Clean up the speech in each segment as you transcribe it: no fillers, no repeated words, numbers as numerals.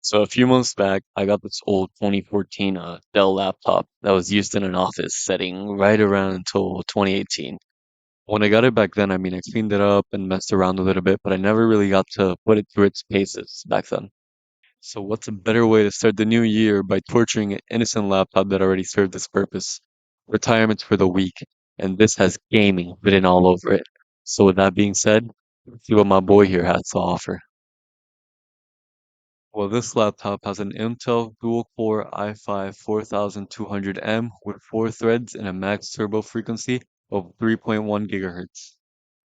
So a few months back, I got this old 2014 Dell laptop that was used in an office setting right around until 2018. When I got it back then, I cleaned it up and messed around a little bit, but I never really got to put it through its paces back then. So what's a better way to start the new year by torturing an innocent laptop that already served its purpose? Retirement's for the weak, and this has gaming written all over it. So with that being said, let's see what my boy here has to offer. Well, this laptop has an Intel dual-core i5 4200M with 4 threads and a max turbo frequency of 3.1 gigahertz.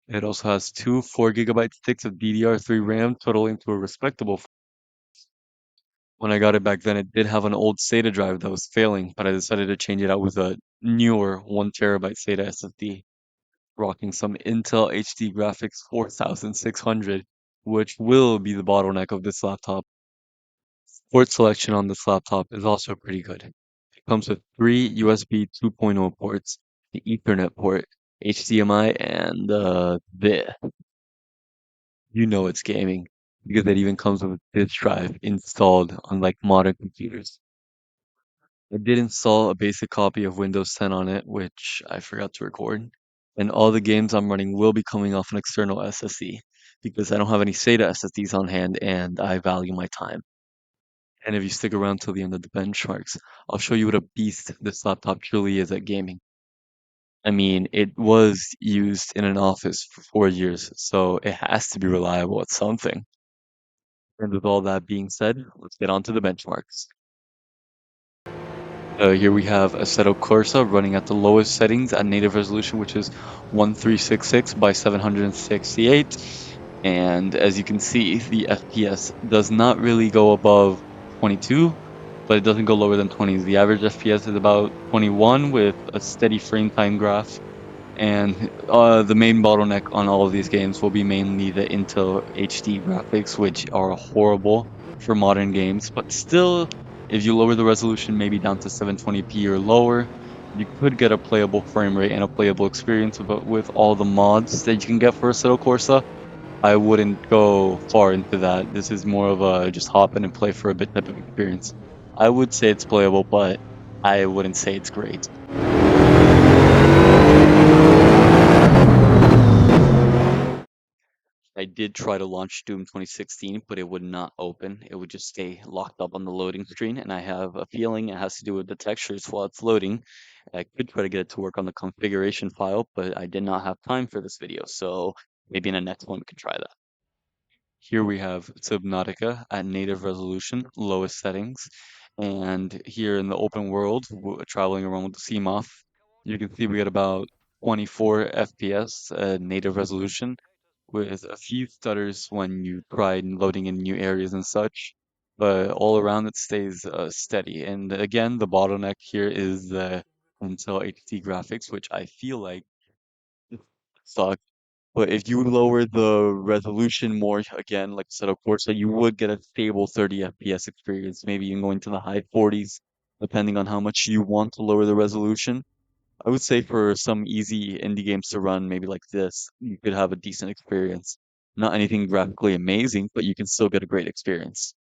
It also has two 4 GB sticks of DDR3 RAM, totaling to a respectable. When I got it back then, it did have an old SATA drive that was failing, but I decided to change it out with a newer 1 TB SATA SSD, rocking some Intel HD Graphics 4600, which will be the bottleneck of this laptop. Port selection on this laptop is also pretty good. It comes with three USB 2.0 ports, the Ethernet port, HDMI, and the you know it's gaming because it even comes with a disk drive installed, unlike modern computers. I did install a basic copy of Windows 10 on it, which I forgot to record, and all the games I'm running will be coming off an external SSD because I don't have any SATA SSDs on hand and I value my time. And if you stick around till the end of the benchmarks, I'll show you what a beast this laptop truly is at gaming. It was used in an office for 4 years, so it has to be reliable at something. And with all that being said, let's get on to the benchmarks. Here we have Assetto Corsa running at the lowest settings at native resolution, which is 1366 by 768. And as you can see, the FPS does not really go above 22, but it doesn't go lower than 20. The average FPS is about 21 with a steady frame time graph. And the main bottleneck on all of these games will be mainly the Intel HD graphics, which are horrible for modern games. But still, if you lower the resolution maybe down to 720p or lower, you could get a playable frame rate and a playable experience. But with all the mods that you can get for Assetto Corsa, I wouldn't go far into that. This is more of a just hop in and play for a bit type of experience. I would say it's playable, but I wouldn't say it's great. I did try to launch Doom 2016, but it would not open. It would just stay locked up on the loading screen, and I have a feeling it has to do with the textures while it's loading. I could try to get it to work on the configuration file, but I did not have time for this video, so maybe in the next one we can try that. Here we have Subnautica at native resolution, lowest settings, and here in the open world, traveling around with the CMOS, you can see we get about 24 FPS native resolution with a few stutters when you try loading in new areas and such, but all around it stays steady. And again, the bottleneck here is the Intel HD graphics, which I feel like suck. But if you lower the resolution more, again, like I said, of course, that you would get a stable 30 FPS experience, maybe even going to the high 40s, depending on how much you want to lower the resolution. I would say for some easy indie games to run, maybe like this, you could have a decent experience. Not anything graphically amazing, but you can still get a great experience.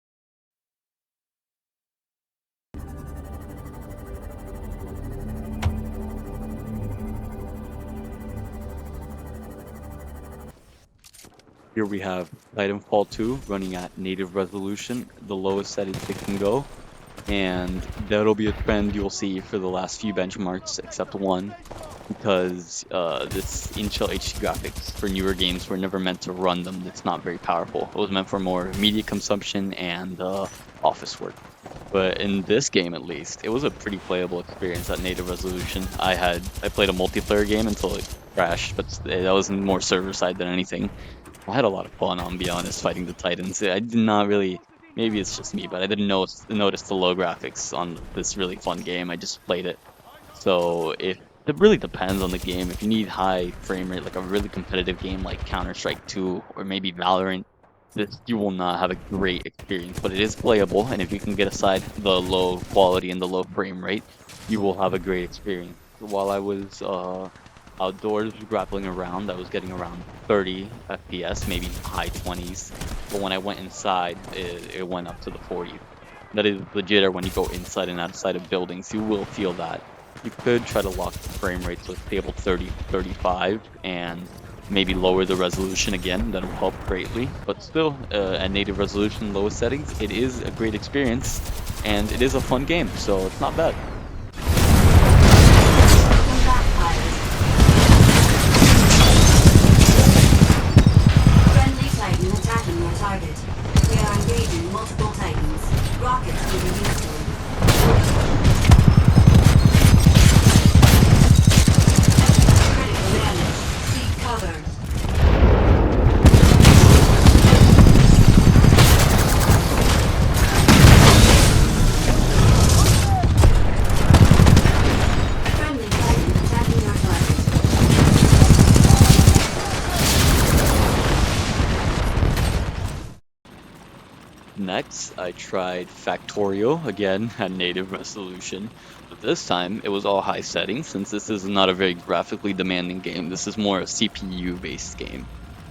Here we have Titanfall 2 running at native resolution, the lowest settings it can go. And that'll be a trend you'll see for the last few benchmarks, except one, because this Intel HD graphics for newer games were never meant to run them. It's not very powerful. It was meant for more media consumption and office work. But in this game, at least, it was a pretty playable experience at native resolution. I played a multiplayer game until it crashed, but that was more server side than anything. I had a lot of fun, I'll be honest, fighting the Titans. I did not really, maybe it's just me, but I didn't notice the low graphics on this really fun game. I just played it. So if it really depends on the game. If you need high frame rate, like a really competitive game like Counter-Strike 2 or maybe Valorant, this you will not have a great experience, but it is playable, and if you can get aside the low quality and the low frame rate, you will have a great experience. While I was outdoors grappling around, I was getting around 30 FPS, maybe high 20s. But when I went inside, it went up to the 40s. That is the jitter when you go inside and outside of buildings. You will feel that. You could try to lock the frame rate to a stable 30, 35, and maybe lower the resolution again. That'll help greatly. But still, at native resolution, lowest settings, it is a great experience, and it is a fun game, so it's not bad. Welcome back, pilot. Friendly Titan attacking your target. We are engaging multiple Titans. Rockets will be useful. Critical damage. Seek cover. Friendly Titan attacking your target. Next, I tried Factorio again at native resolution, but this time it was all high settings since this is not a very graphically demanding game. This is more a CPU based game.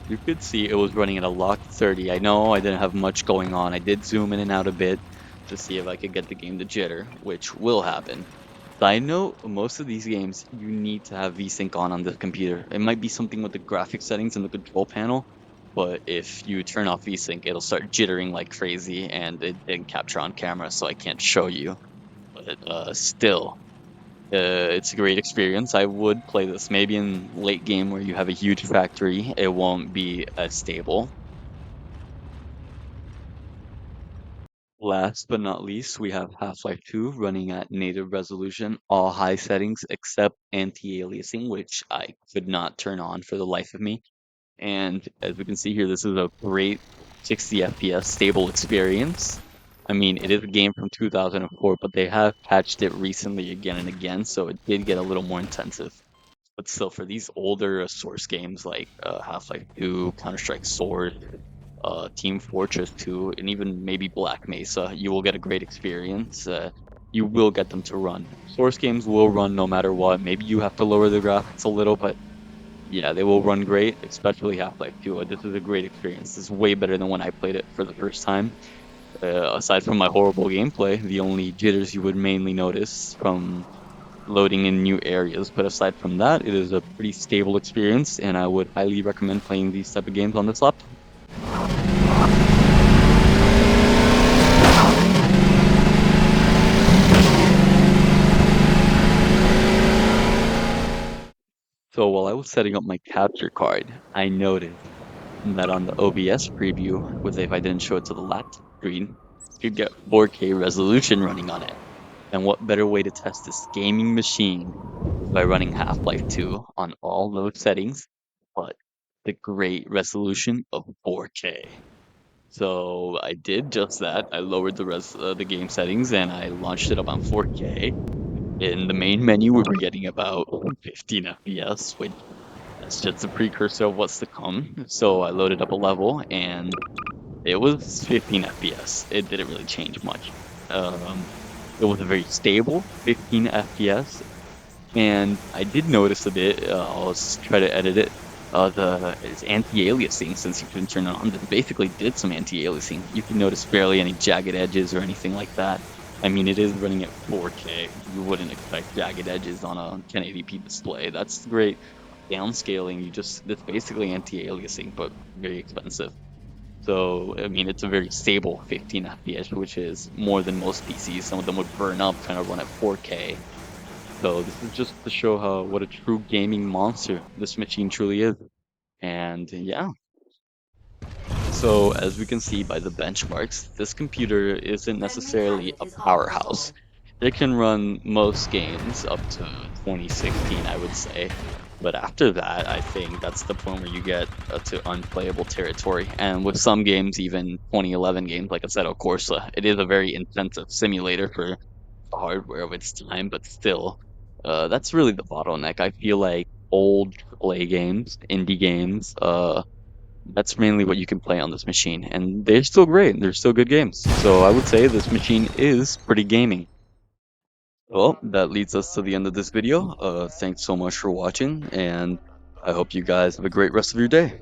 You could see it was running at a locked 30. I know I didn't have much going on. I did zoom in and out a bit to see if I could get the game to jitter, which will happen. Side note, most of these games you need to have VSync on the computer. It might be something with the graphic settings in the control panel, but if you turn off VSync, it'll start jittering like crazy, and it didn't capture on camera, so I can't show you. But still, it's a great experience. I would play this maybe in late game where you have a huge factory. It won't be as stable. Last but not least, we have Half-Life 2 running at native resolution, all high settings except anti-aliasing, which I could not turn on for the life of me. And as we can see here, this is a great 60 FPS stable experience. I mean, it is a game from 2004, but they have patched it recently again and again, so it did get a little more intensive. But still, for these older Source games like Half-Life 2, Counter-Strike Sword, Team Fortress 2, and even maybe Black Mesa, you will get a great experience. You will get them to run. Source games will run no matter what. Maybe you have to lower the graphics a little, but yeah, they will run great, especially Half-Life 2. This is a great experience. This is way better than when I played it for the first time. Aside from my horrible gameplay, the only jitters you would mainly notice from loading in new areas. But aside from that, it is a pretty stable experience, and I would highly recommend playing these type of games on this laptop. So while I was setting up my capture card, I noticed that on the OBS preview, with if I didn't show it to the laptop screen, you get 4K resolution running on it. And what better way to test this gaming machine is by running Half-Life 2 on all those settings, but the great resolution of 4K. So I did just that. I lowered the game settings and I launched it up on 4K. In the main menu, we were getting about 15 FPS, which that's just a precursor of what's to come. So I loaded up a level and it was 15 FPS. It didn't really change much. Um, it was a very stable 15 FPS, and I did notice a bit. I'll just try to edit it. The it's anti-aliasing since you can turn it on. It basically did some anti-aliasing. You can notice barely any jagged edges or anything like that. I mean, it is running at 4K. You wouldn't expect jagged edges on a 1080p display. That's great. Downscaling, you just that's basically anti-aliasing, but very expensive. So, I mean, it's a very stable 15 FPS, which is more than most PCs. Some of them would burn up trying to run at 4K. So this is just to show how what a true gaming monster this machine truly is. And yeah, so as we can see by the benchmarks, this computer isn't Friendly necessarily pilot a is powerhouse. operable. It can run most games up to 2016, I would say. But after that, I think that's the point where you get to unplayable territory. And with some games, even 2011 games like Assetto Corsa, it is a very intensive simulator for the hardware of its time, but still, that's really the bottleneck. I feel like old AAA games, indie games, that's mainly what you can play on this machine, and they're still great. They're still good games. So I would say this machine is pretty gaming. Well, that leads us to the end of this video. Thanks so much for watching, and I hope you guys have a great rest of your day.